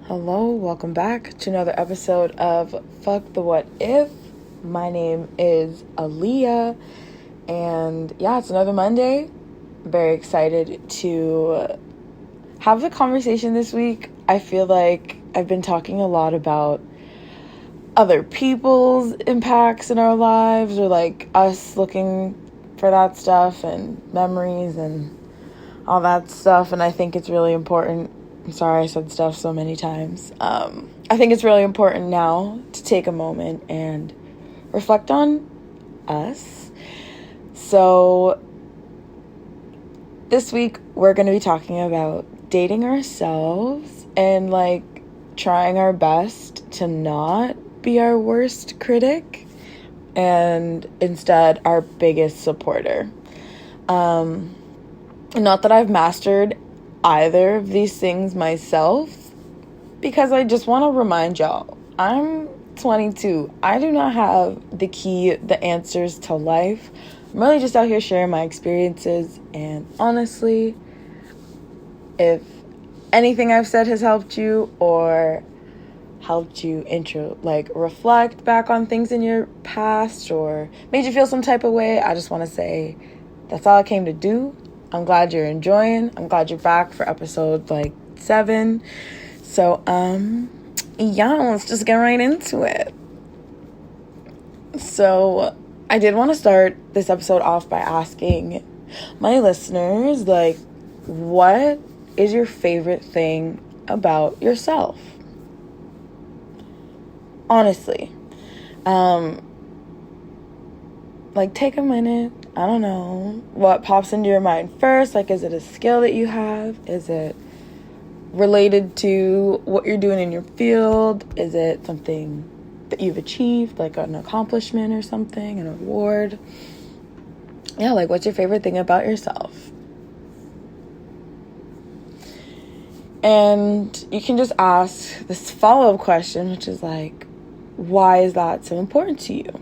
Hello, welcome back to another episode of FXck The What If. My name is Aaliyah, and it's another Monday. Very excited to have the conversation this week. I feel like I've been talking a lot about other people's impacts in our lives, or like us looking for that stuff and memories and all that stuff, and I think it's really important. I'm sorry I said stuff so many times. I think it's really important now to take a moment and reflect on us. So this week we're going to be talking about dating ourselves and like trying our best to not be our worst critic and instead our biggest supporter. Not that I've mastered either of these things myself, because I just want to remind y'all, I'm 22. I do not have the answers to life. I'm really just out here sharing my experiences, and honestly, if anything I've said has helped you or helped you reflect back on things in your past or made you feel some type of way, I just want to say that's all I came to do. I'm glad you're enjoying. I'm glad you're back for episode 7. So, let's just get right into it. So, I did want to start this episode off by asking my listeners, what is your favorite thing about yourself? Honestly. Take a minute. I don't know what pops into your mind first. Is it a skill that you have? Is it related to what you're doing in your field? Is it something that you've achieved, like an accomplishment or something, an award? What's your favorite thing about yourself? And you can just ask this follow-up question, which is why is that so important to you?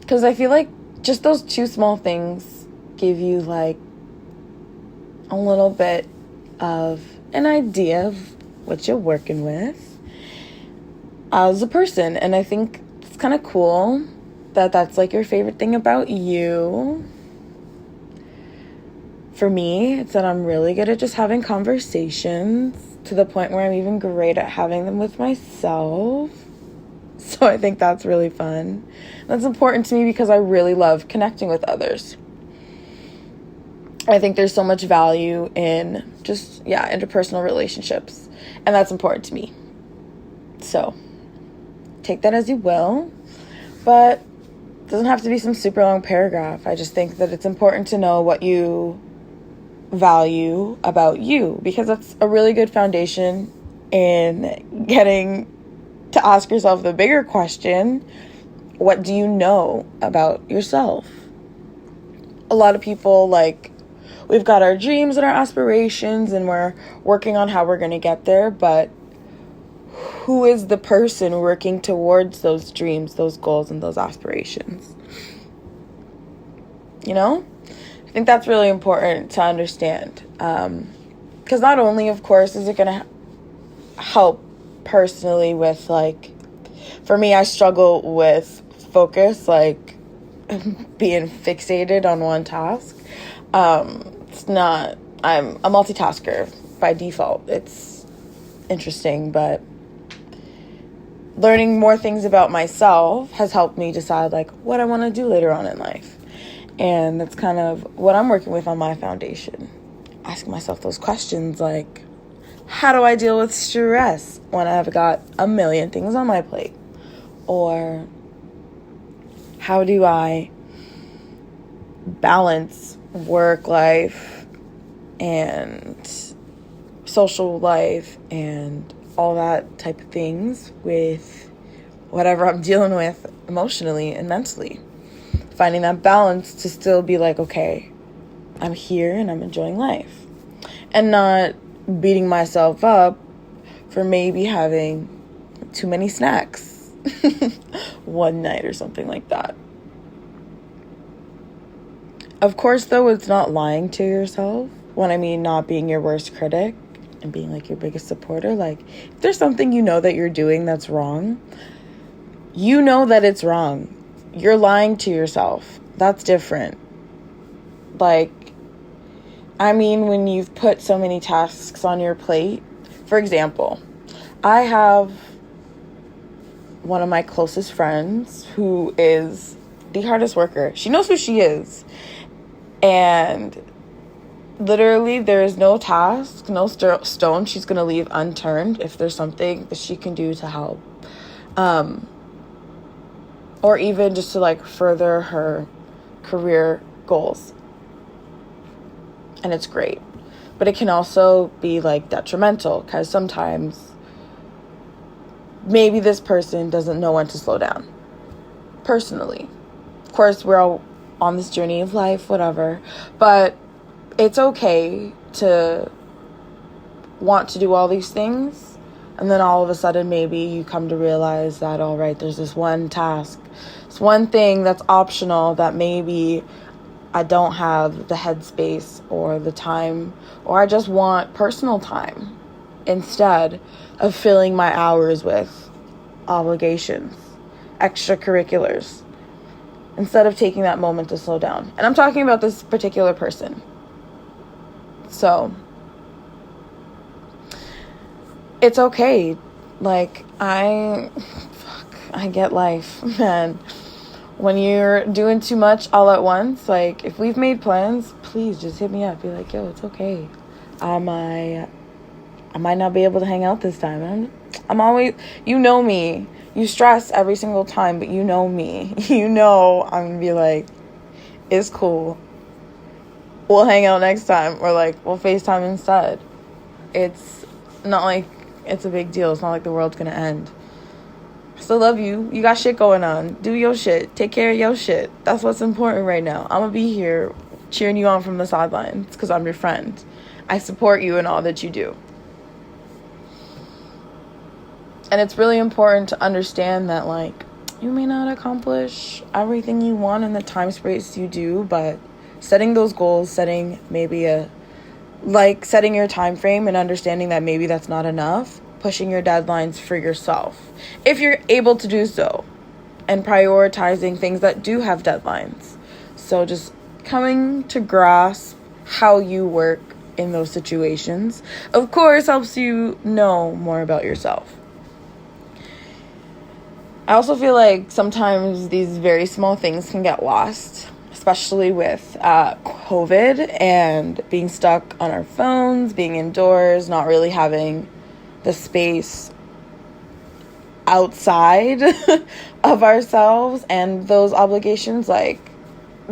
Because I feel like just those two small things give you a little bit of an idea of what you're working with as a person. And I think it's kind of cool that that's your favorite thing about you. For me, it's that I'm really good at just having conversations, to the point where I'm even great at having them with myself. So I think that's really fun. That's important to me because I really love connecting with others. I think there's so much value in just, interpersonal relationships. And that's important to me. So take that as you will. But it doesn't have to be some super long paragraph. I just think that it's important to know what you value about you, because that's a really good foundation in getting to ask yourself the bigger question: what do you know about yourself? A lot of people, we've got our dreams and our aspirations and we're working on how we're going to get there, but who is the person working towards those dreams, those goals, and those aspirations? I think that's really important to understand, because not only, of course, is it going to help personally with for me, I struggle with focus, being fixated on one task. I'm a multitasker by default. It's interesting, but learning more things about myself has helped me decide what I want to do later on in life. And that's kind of what I'm working with on my foundation. Asking myself those questions how do I deal with stress when I've got a million things on my plate? Or how do I balance work life and social life and all that type of things with whatever I'm dealing with emotionally and mentally? Finding that balance to still be okay, I'm here and I'm enjoying life. And not beating myself up for maybe having too many snacks one night or something like that. Of course, though, it's not lying to yourself. when I mean not being your worst critic and being like your biggest supporter. Like, if there's something you know that you're doing that's wrong, you know that it's wrong. You're lying to yourself. That's different. Like, I mean, when you've put so many tasks on your plate, for example, I have one of my closest friends who is the hardest worker. She knows who she is. And literally, there is no task, no stone she's going to leave unturned if there's something that she can do to help. Or even just to, like, further her career goals. And it's great. But it can also be, like, detrimental, because sometimes maybe this person doesn't know when to slow down. Personally. Of course, we're all on this journey of life, whatever. But it's okay to want to do all these things, and then all of a sudden maybe you come to realize that, all right, there's this one task, this one thing that's optional that maybe I don't have the headspace or the time, or I just want personal time instead of filling my hours with obligations, extracurriculars, instead of taking that moment to slow down. And I'm talking about this particular person. So it's okay. Like, I get life, man. When you're doing too much all at once, like, if we've made plans, please just hit me up. Be like, yo, it's okay. I might not be able to hang out this time. I'm always, you know me. You stress every single time, but you know me. You know I'm going to be like, it's cool. We'll hang out next time. Or, like, we'll FaceTime instead. It's not like it's a big deal. It's not like the world's going to end. I still love you. You got shit going on. Do your shit. Take care of your shit. That's what's important right now. I'm going to be here cheering you on from the sidelines because I'm your friend. I support you in all that you do. And it's really important to understand that, like, you may not accomplish everything you want in the time space you do, but setting those goals, setting your time frame and understanding that maybe that's not enough, pushing your deadlines for yourself, if you're able to do so, and prioritizing things that do have deadlines. So just coming to grasp how you work in those situations, of course, helps you know more about yourself. I also feel like sometimes these very small things can get lost, especially with COVID and being stuck on our phones, being indoors, not really having the space outside of ourselves and those obligations. Like,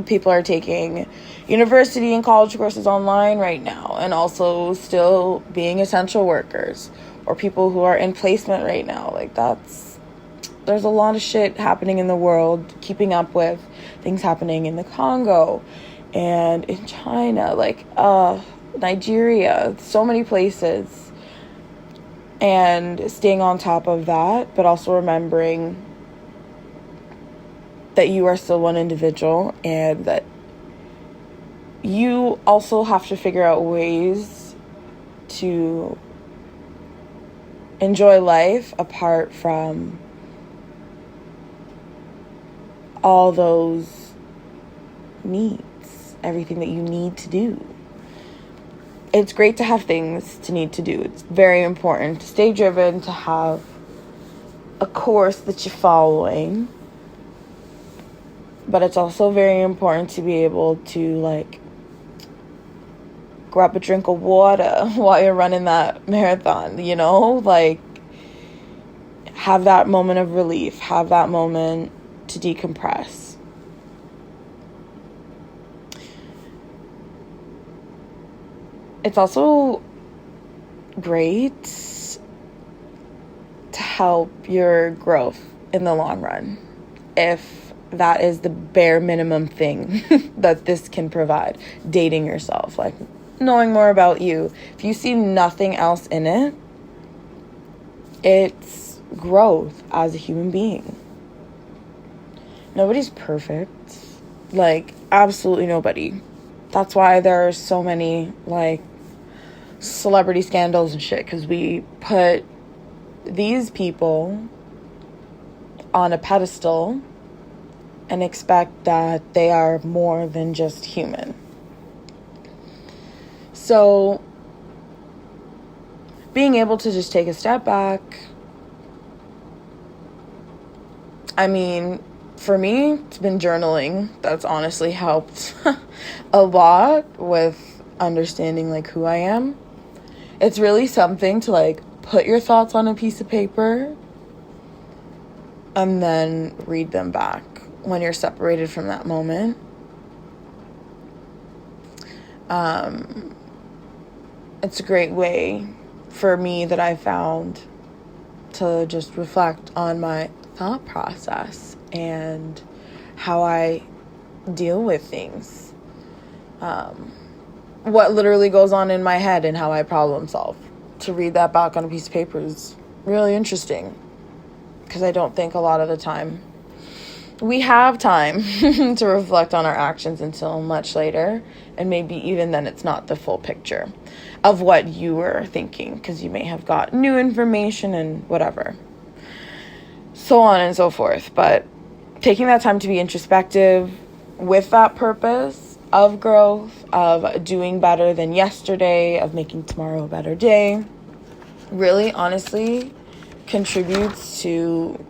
people are taking university and college courses online right now, and also still being essential workers, or people who are in placement right now. Like, there's a lot of shit happening in the world, keeping up with things happening in the Congo and in China, like Nigeria, so many places. And staying on top of that, but also remembering that you are still one individual, and that you also have to figure out ways to enjoy life apart from all those needs, everything that you need to do. It's great to have things to need to do. It's very important to stay driven, to have a course that you're following. But it's also very important to be able to, like, grab a drink of water while you're running that marathon, you know? Like, have that moment of relief, have that moment to decompress. It's also great to help your growth in the long run, if that is the bare minimum thing that this can provide. Dating yourself, like knowing more about you. If you see nothing else in it, it's growth as a human being. Nobody's perfect. Like, absolutely nobody. That's why there are so many, like, celebrity scandals and shit, because we put these people on a pedestal and expect that they are more than just human. So being able to just take a step back, I mean, for me, it's been journaling. That's honestly helped a lot with understanding, like, who I am. It's really something to, like, put your thoughts on a piece of paper and then read them back when you're separated from that moment. It's a great way for me that I found to just reflect on my thought process and how I deal with things. What literally goes on in my head and how I problem solve. To read that back on a piece of paper is really interesting, because I don't think a lot of the time we have time to reflect on our actions until much later, and maybe even then it's not the full picture of what you were thinking, because you may have got new information and whatever, so on and so forth. But taking that time to be introspective with that purpose of growth, of doing better than yesterday, of making tomorrow a better day, really honestly contributes to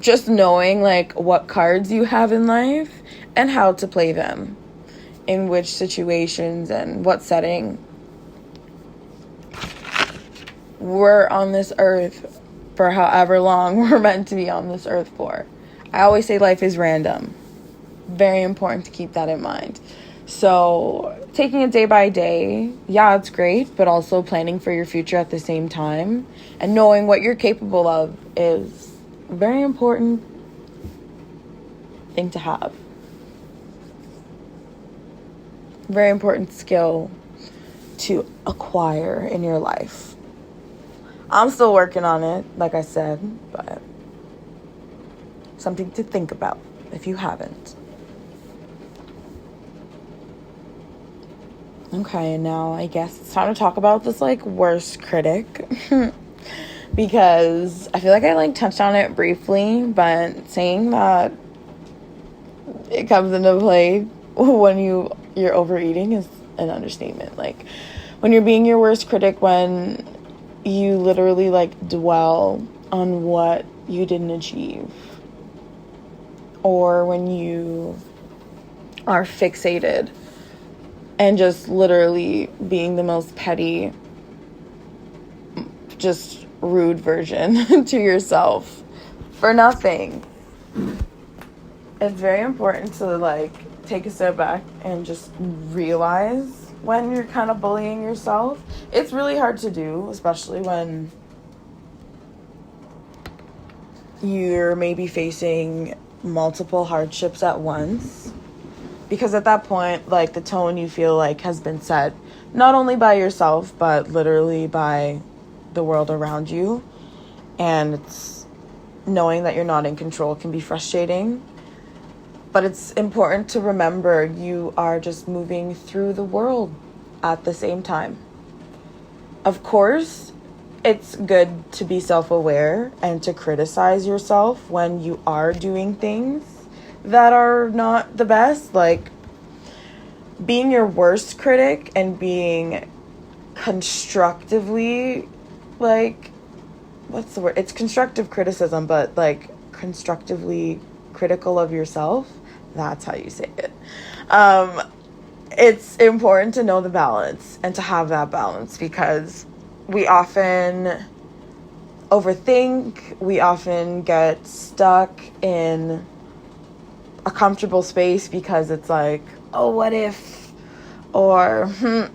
just knowing, like, what cards you have in life and how to play them, in which situations and what setting. We're on this earth for however long we're meant to be on this earth for. I always say life is random. Very important to keep that in mind. So taking it day by day, yeah, it's great, but also planning for your future at the same time and knowing what you're capable of is a very important thing to have. Very important skill to acquire in your life. I'm still working on it, like I said, but something to think about if you haven't. Okay, and now I guess it's time to talk about this, like, worst critic. Because I feel like I, like, touched on it briefly, but saying that it comes into play when you're overeating is an understatement. Like, when you're being your worst critic, when you literally, like, dwell on what you didn't achieve, or when you are fixated and just literally being the most petty, just rude version to yourself for nothing. It's very important to, like, take a step back and just realize when you're kind of bullying yourself. It's really hard to do, especially when you're maybe facing multiple hardships at once. Because at that point, like, the tone you feel like has been set, not only by yourself, but literally by the world around you. And it's knowing that you're not in control can be frustrating. But it's important to remember you are just moving through the world at the same time. Of course, it's good to be self-aware and to criticize yourself when you are doing things that are not the best. Like, being your worst critic and being constructively, like, what's the word? It's constructive criticism, but, like, constructively critical of yourself. That's how you say it. It's important to know the balance and to have that balance, because we often overthink. We often get stuck in a comfortable space because it's like, oh, what if? Or,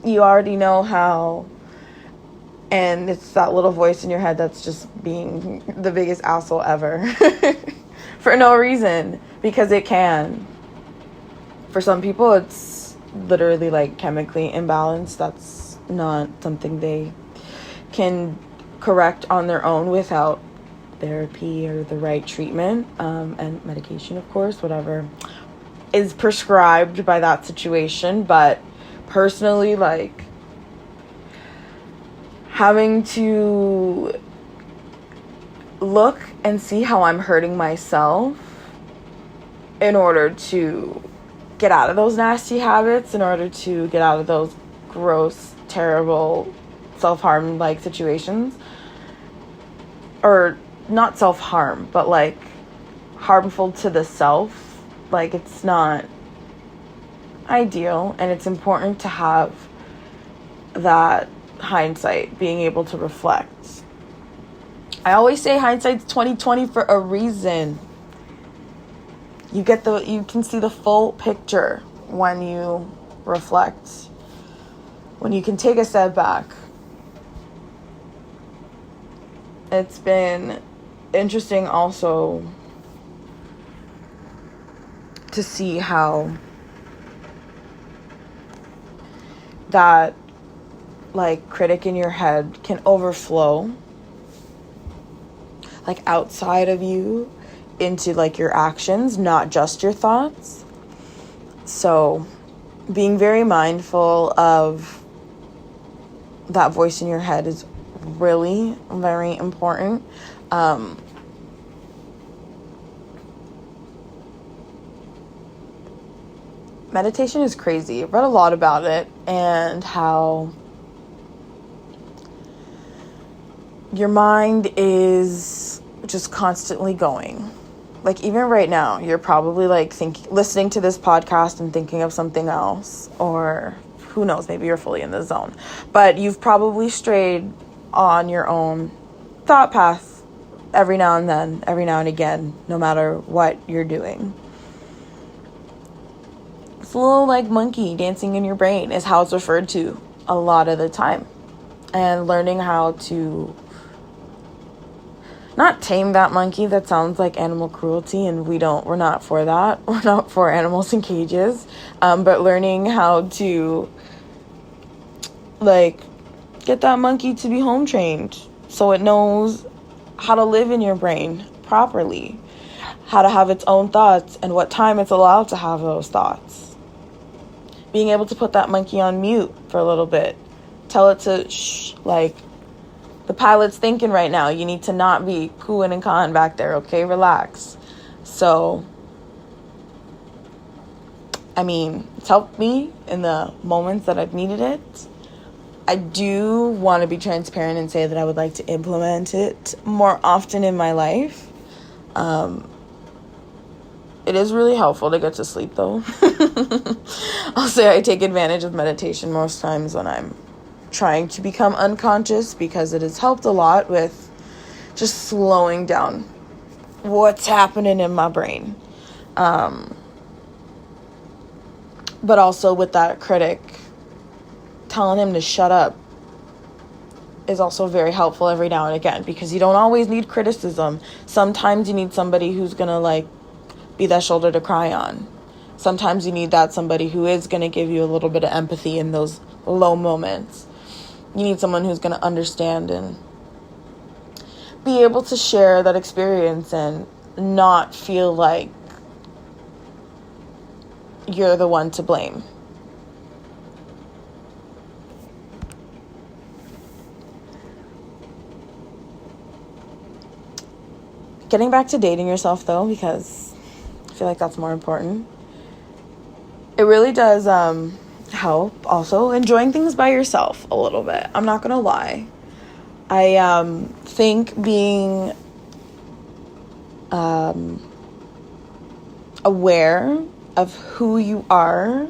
you already know how. And it's that little voice in your head that's just being the biggest asshole ever for no reason, because it can. For some people, it's literally, like, chemically imbalanced. That's not something they can correct on their own without therapy or the right treatment, and medication, of course, whatever is prescribed by that situation, but personally, like, having to look and see how I'm hurting myself in order to get out of those nasty habits, in order to get out of those gross, terrible, self-harm like situations, or not self-harm, but like harmful to the self. Like, it's not ideal, and it's important to have that hindsight, being able to reflect. I always say hindsight's 20/20 for a reason. You can see the full picture when you reflect, when you can take a step back. It's been interesting also to see how that, like, critic in your head can overflow, like, outside of you into, like, your actions, not just your thoughts. So being very mindful of that voice in your head is really very important. Meditation is crazy. I've read a lot about it and how your mind is just constantly going. Like, even right now, you're probably like listening to this podcast and thinking of something else, or who knows, maybe you're fully in the zone. But you've probably strayed on your own thought path every now and then, every now and again, no matter what you're doing. It's a little like monkey dancing in your brain is how it's referred to a lot of the time. And learning how to not tame that monkey. That sounds like animal cruelty, and we're not for that. We're not for animals in cages. But learning how to, like, get that monkey to be home trained so it knows how to live in your brain properly, how to have its own thoughts, and what time it's allowed to have those thoughts. Being able to put that monkey on mute for a little bit. Tell it to shh, like, the pilot's thinking right now. You need to not be cooing and cawing back there, okay? Relax. So, I mean, it's helped me in the moments that I've needed it. I do want to be transparent and say that I would like to implement it more often in my life. It is really helpful to get to sleep, though. I'll say I take advantage of meditation most times when I'm trying to become unconscious, because it has helped a lot with just slowing down what's happening in my brain. But also with that critic, telling him to shut up is also very helpful every now and again, because you don't always need criticism. Sometimes you need somebody who's gonna, like, be that shoulder to cry on. Sometimes you need that somebody who is gonna give you a little bit of empathy in those low moments. You need someone who's going to understand and be able to share that experience and not feel like you're the one to blame. Getting back to dating yourself, though, because I feel like that's more important. It really does help also enjoying things by yourself a little bit. I'm not gonna lie. I think being aware of who you are,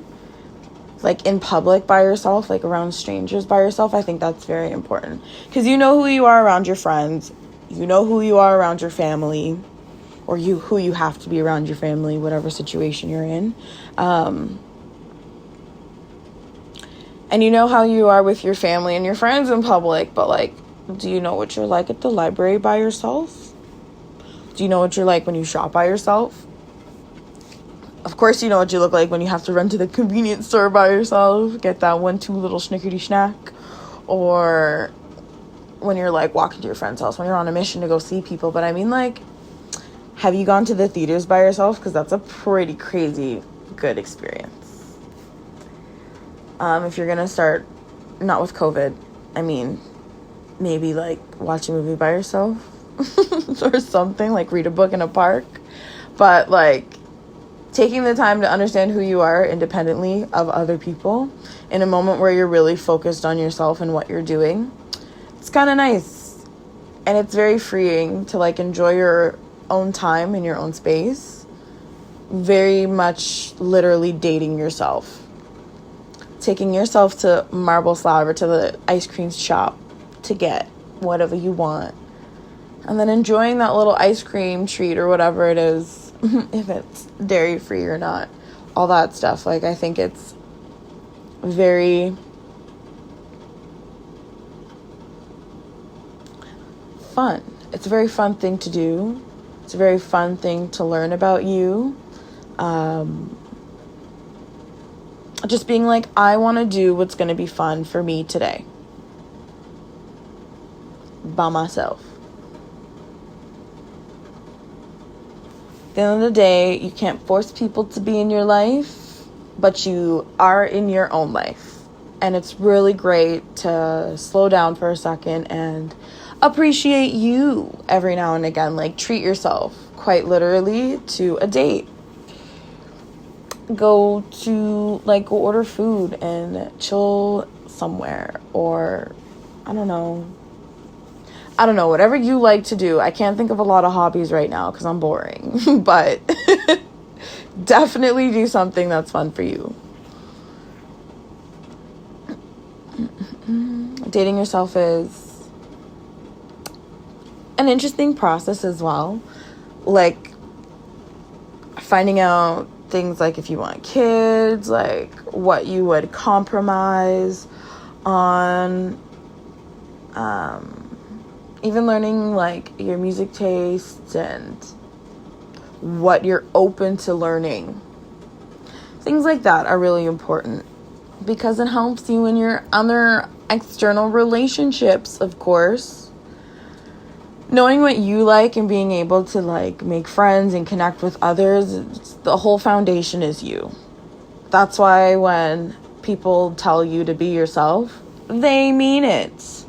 like, in public by yourself, like around strangers by yourself, I think that's very important, because you know who you are around your friends, you know who you are around your family, or who you have to be around your family, whatever situation you're in. And you know how you are with your family and your friends in public, but, like, do you know what you're like at the library by yourself? Do you know what you're like when you shop by yourself? Of course you know what you look like when you have to run to the convenience store by yourself, get that 1-2 little snickety snack, or when you're, like, walking to your friend's house, when you're on a mission to go see people. But I mean, like, have you gone to the theaters by yourself? Because that's a pretty crazy good experience. If you're gonna start, not with COVID, I mean, maybe like watch a movie by yourself or something, like read a book in a park. But like taking the time to understand who you are independently of other people in a moment where you're really focused on yourself and what you're doing, it's kind of nice. And it's very freeing to like enjoy your own time in your own space. Very much literally dating yourself. Taking yourself to Marble Slab or to the ice cream shop to get whatever you want. And then enjoying that little ice cream treat or whatever it is, if it's dairy free or not. All that stuff. Like, I think it's very fun. It's a very fun thing to do. It's a very fun thing to learn about you. Just being like, I want to do what's going to be fun for me today. By myself. At the end of the day, you can't force people to be in your life, but you are in your own life. And it's really great to slow down for a second and appreciate you every now and again. Like, treat yourself, quite literally, to a date. Go order food and chill somewhere, or I don't know, whatever you like to do. I can't think of a lot of hobbies right now because I'm boring, but definitely do something that's fun for you. Dating yourself is an interesting process as well. Like, finding out things like if you want kids, like what you would compromise on, even learning like your music tastes and what you're open to learning. Things like that are really important because it helps you in your other external relationships, of course. Knowing what you like and being able to like make friends and connect with others, the whole foundation is you. That's why when people tell you to be yourself, they mean it.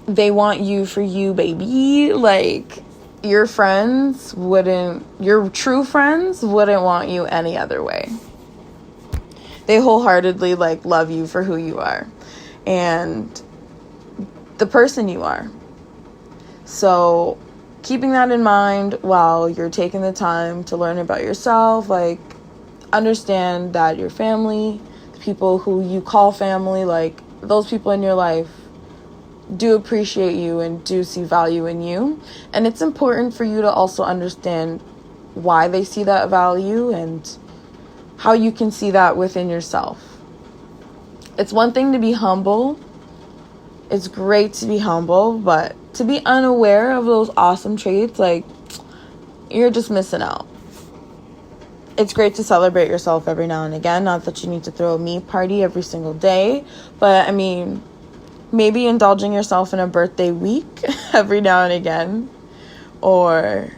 They want you for you, baby. Like, your true friends wouldn't want you any other way. They wholeheartedly like love you for who you are and the person you are. So keeping that in mind while you're taking the time to learn about yourself, like, understand that your family, the people who you call family, like those people in your life do appreciate you and do see value in you. And it's important for you to also understand why they see that value and how you can see that within yourself. It's one thing to be humble. It's great to be humble, but to be unaware of those awesome traits, like, you're just missing out. It's great to celebrate yourself every now and again. Not that you need to throw a me party every single day, but I mean, maybe indulging yourself in a birthday week every now and again, or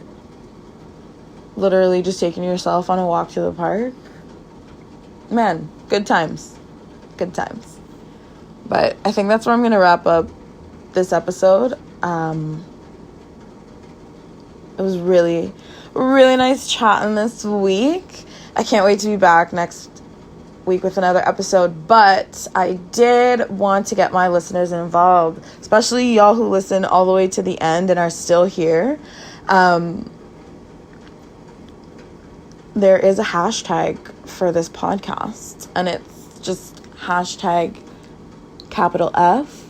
literally just taking yourself on a walk to the park. Man, good times. Good times. But I think that's where I'm going to wrap up this episode. It was really, really nice chatting this week. I can't wait to be back next week with another episode. But I did want to get my listeners involved, especially y'all who listen all the way to the end and are still here. There is a hashtag for this podcast, and it's just hashtag capital F,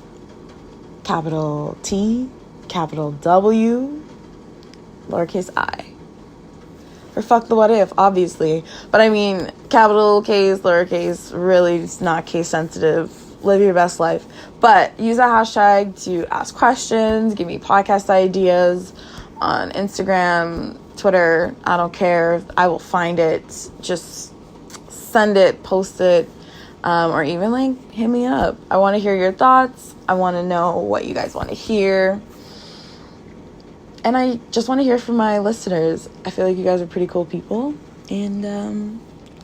capital T, capital W, lowercase I. For fuck the what if, obviously. But I mean, capital case, lowercase, really it's not case sensitive. Live your best life. But use that hashtag to ask questions, give me podcast ideas on Instagram, Twitter. I don't care. I will find it. Just send it, post it, or even like hit me up. I want to hear your thoughts. I want to know what you guys want to hear. And I just want to hear from my listeners. I feel like you guys are pretty cool people. And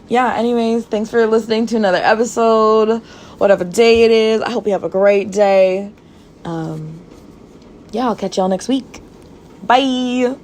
yeah, anyways, thanks for listening to another episode, whatever day it is. I hope you have a great day. Yeah, I'll catch y'all next week. Bye.